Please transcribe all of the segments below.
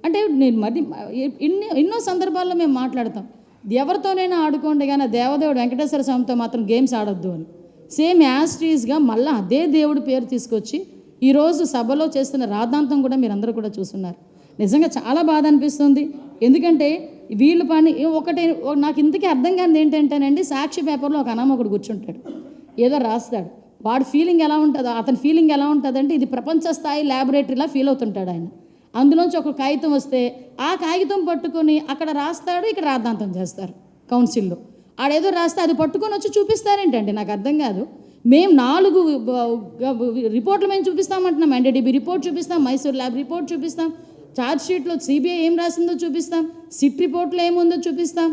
అంటే నేను మరి ఎన్నో సందర్భాల్లో మేము మాట్లాడతాం, ఎవరితోనైనా ఆడుకోండి కానీ దేవదేవుడు వెంకటేశ్వర స్వామితో మాత్రం గేమ్స్ ఆడొద్దు అని. సేమ్ యాస్ట్రీస్గా మళ్ళీ అదే దేవుడి పేరు తీసుకొచ్చి ఈరోజు సభలో చేస్తున్న రాద్ధాంతం కూడా మీరందరూ కూడా చూస్తున్నారు. నిజంగా చాలా బాధ అనిపిస్తుంది. ఎందుకంటే వీళ్ళు పని ఒకటే, నాకు ఇంతకీ అర్థం కానిది ఏంటంటేనండి, సాక్షి పేపర్లో ఒక అనామకుడు కూర్చుంటాడు, ఏదో రాస్తాడు, వాడి ఫీలింగ్ ఎలా ఉంటుందో, అతని ఫీలింగ్ ఎలా ఉంటుందంటే ఇది ప్రపంచ స్థాయి ల్యాబొరేటరీలా ఫీల్ అవుతుంటాడు ఆయన. అందులోంచి ఒక కాగితం వస్తే ఆ కాగితం పట్టుకొని అక్కడ రాస్తాడు, ఇక్కడ రాద్ధాంతం చేస్తారు కౌన్సిల్లో. ఆడేదో రాస్తే అది పట్టుకొని వచ్చి చూపిస్తారేంటండి, నాకు అర్థం కాదు. మేము 4 రిపోర్ట్లు మేము చూపిస్తామంటున్నాం. ఎన్డీడీబీ రిపోర్ట్ చూపిస్తాం, మైసూర్ ల్యాబ్ రిపోర్ట్ చూపిస్తాం, ఛార్జ్షీట్లో సిబిఐ ఏం రాసిందో చూపిస్తాం, సిట్ రిపోర్ట్లో ఏముందో చూపిస్తాం.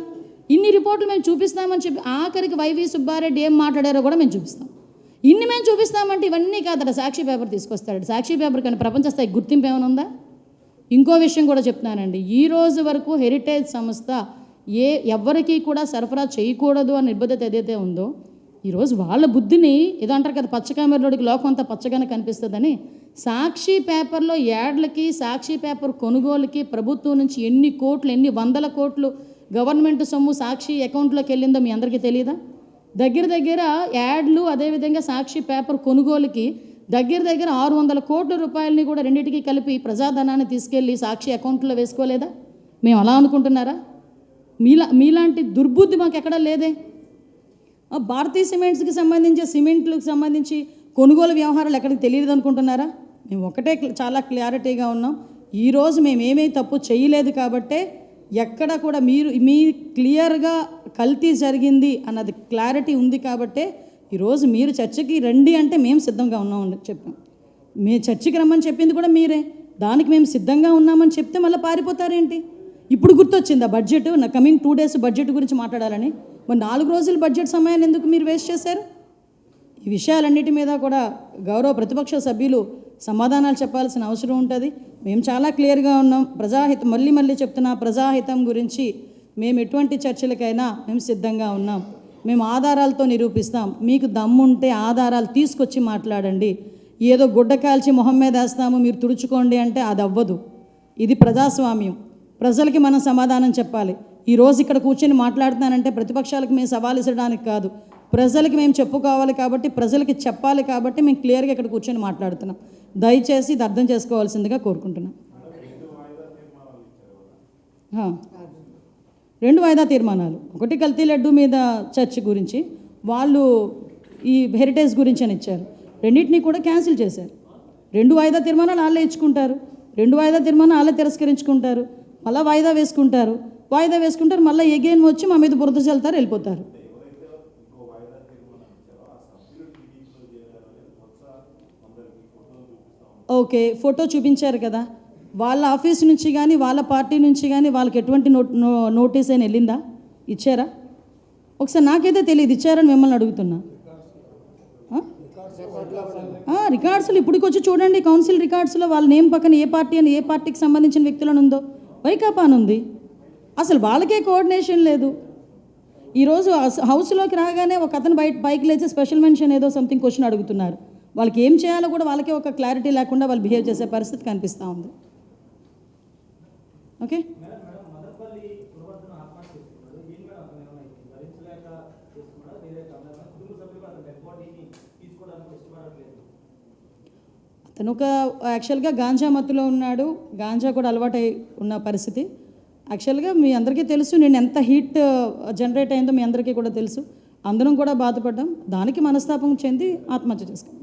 ఇన్ని రిపోర్ట్లు మేము చూపిస్తామని చెప్పి ఆఖరికి వైవి సుబ్బారెడ్డి ఏం మాట్లాడారో కూడా మేము చూపిస్తాం. ఇన్ని మేము చూపిస్తామంటే ఇవన్నీ కాదట సాక్షి పేపర్ తీసుకొస్తాడు. సాక్షి పేపర్ కానీ ప్రపంచ స్థాయి గుర్తింపు ఏమైనా ఉందా? ఇంకో విషయం కూడా చెప్తున్నానండి, ఈ రోజు వరకు హెరిటేజ్ సంస్థ ఎవరికి కూడా సరఫరా చేయకూడదు అని నిబద్ధత ఏదైతే ఉందో, ఈరోజు వాళ్ళ బుద్ధిని ఏదో అంటారు కదా, పచ్చకామెరలోడికి లోకం అంతా పచ్చగానే కనిపిస్తుందని సాక్షి పేపర్లో యాడ్లకి, సాక్షి పేపర్ కొనుగోలుకి ప్రభుత్వం నుంచి ఎన్ని కోట్లు, ఎన్ని వందల కోట్లు గవర్నమెంట్ సొమ్ము సాక్షి అకౌంట్లోకి వెళ్ళిందో మీ అందరికీ తెలియదా? దగ్గర యాడ్లు, అదేవిధంగా సాక్షి పేపర్ కొనుగోలుకి దగ్గర 600 కోట్ల రూపాయలని కూడా రెండింటికి కలిపి ప్రజాధనాన్ని తీసుకెళ్ళి సాక్షి అకౌంట్లో వేసుకోలేదా? మేము అలా అనుకుంటున్నారా? మీలాంటి దుర్బుద్ధి మాకు ఎక్కడా లేదే. భారతీయ సిమెంట్స్కి సంబంధించి, సిమెంట్లకు సంబంధించి కొనుగోలు వ్యవహారాలు ఎక్కడికి తెలియదు అనుకుంటున్నారా? మేము ఒకటే చాలా క్లారిటీగా ఉన్నాం, ఈరోజు మేము ఏమీ తప్పు చేయలేదు కాబట్టే ఎక్కడ కూడా మీ క్లియర్గా కల్తీ జరిగింది అన్నది క్లారిటీ ఉంది కాబట్టే ఈరోజు మీరు చర్చకి రండి అంటే మేము సిద్ధంగా ఉన్నామని చెప్పాం. మీ చర్చకి రమ్మని చెప్పింది కూడా మీరే, దానికి మేము సిద్ధంగా ఉన్నామని చెప్తే మళ్ళీ పారిపోతారేంటి? ఇప్పుడు గుర్తొచ్చింది ఆ బడ్జెట్, నా కమింగ్ 2 days బడ్జెట్ గురించి మాట్లాడాలని. మరి 4 రోజులు బడ్జెట్ సమయాన్ని ఎందుకు మీరు వేస్ట్ చేశారు? ఈ విషయాలన్నిటి మీద కూడా గౌరవ ప్రతిపక్ష సభ్యులు సమాధానాలు చెప్పాల్సిన అవసరం ఉంటుంది. మేము చాలా క్లియర్గా ఉన్నాం. ప్రజాహితం, మళ్ళీ చెప్తున్నా, ప్రజాహితం గురించి మేము ఎటువంటి చర్చలకైనా మేము సిద్ధంగా ఉన్నాం. మేము ఆధారాలతో నిరూపిస్తాం. మీకు దమ్ముంటే ఆధారాలు తీసుకొచ్చి మాట్లాడండి. ఏదో గుడ్డ కాల్చి మొహం మీద వేస్తాము మీరు తుడుచుకోండి అంటే అది అవ్వదు. ఇది ప్రజాస్వామ్యం, ప్రజలకి మనం సమాధానం చెప్పాలి. ఈరోజు ఇక్కడ కూర్చొని మాట్లాడుతున్నానంటే ప్రతిపక్షాలకు మేము సవాల్ ఇచ్చడానికి కాదు, ప్రజలకి మేము చెప్పుకోవాలి కాబట్టి, ప్రజలకి చెప్పాలి కాబట్టి మేము క్లియర్గా ఇక్కడ కూర్చొని మాట్లాడుతున్నాం. దయచేసి ఇది అర్థం చేసుకోవాల్సిందిగా కోరుకుంటున్నాం. 2 వాయిదా తీర్మానాలు, ఒకటి కల్తీ లడ్డు మీద చర్చ గురించి, వాళ్ళు ఈ హెరిటేజ్ గురించి అని ఇచ్చారు. రెండింటినీ కూడా క్యాన్సిల్ చేశారు. 2 వాయిదా తీర్మానాలు వాళ్ళే ఇచ్చుకుంటారు, 2 వాయిదా తీర్మానాలు వాళ్ళే తిరస్కరించుకుంటారు, మళ్ళీ వాయిదా వేసుకుంటారు, మళ్ళీ ఎగైన్ వచ్చి మా మీద బురద చల్లుతారు, వెళ్ళిపోతారు. ఓకే, ఫోటో చూపించారు కదా, వాళ్ళ ఆఫీస్ నుంచి కానీ వాళ్ళ పార్టీ నుంచి కానీ వాళ్ళకి ఎటువంటి నోటీస్ అయినా వెళ్ళిందా? ఇచ్చారా? ఒకసారి నాకైతే తెలియదు, ఇచ్చారని మిమ్మల్ని అడుగుతున్నా. రికార్డ్స్లో ఇప్పటికొచ్చి చూడండి, కౌన్సిల్ రికార్డ్స్లో వాళ్ళ నేమ్ పక్కన ఏ పార్టీ అని, ఏ పార్టీకి సంబంధించిన వ్యక్తులను ఉందో, వైకాపా అని ఉంది. అసలు వాళ్ళకే కోఆర్డినేషన్ లేదు. ఈరోజు హౌస్లోకి రాగానే ఒక అతను పైకి లేచి స్పెషల్ మెన్షన్ ఏదో సంథింగ్ క్వశ్చన్ అడుగుతున్నారు. వాళ్ళకి ఏం చేయాలో కూడా వాళ్ళకే ఒక క్లారిటీ లేకుండా వాళ్ళు బిహేవ్ చేసే పరిస్థితి కనిపిస్తూ ఉంది. ఓకే, అతను ఒక యాక్చువల్గా గాంజా మత్తులో ఉన్నాడు, గాంజా కూడా అలవాటై ఉన్న పరిస్థితి. యాక్చువల్గా మీ అందరికీ తెలుసు, నేను ఎంత హీట్ జనరేట్ అయిందో మీ అందరికీ కూడా తెలుసు. అందరం కూడా బాధపడ్డాం, దానికి మనస్తాపం చెంది ఆత్మహత్య చేసుకున్నాం.